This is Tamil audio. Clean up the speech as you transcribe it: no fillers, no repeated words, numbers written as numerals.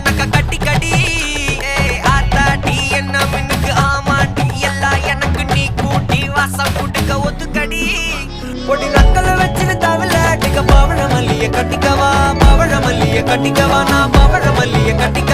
நக்க கட்டி கடி ஆத்தாடி என்ன மின்னுக்கு ஆமாண்டி எல்லாம் எனக்கு நீ கூட்டி வாசம் கூட்டுக்க ஒத்துக்கடி பொடி நக்கல வச்சுன்னு தவில அடிக்க பவழ மல்லிய கட்டிக்கவா நான் பவழ மல்லிய கட்டிக்க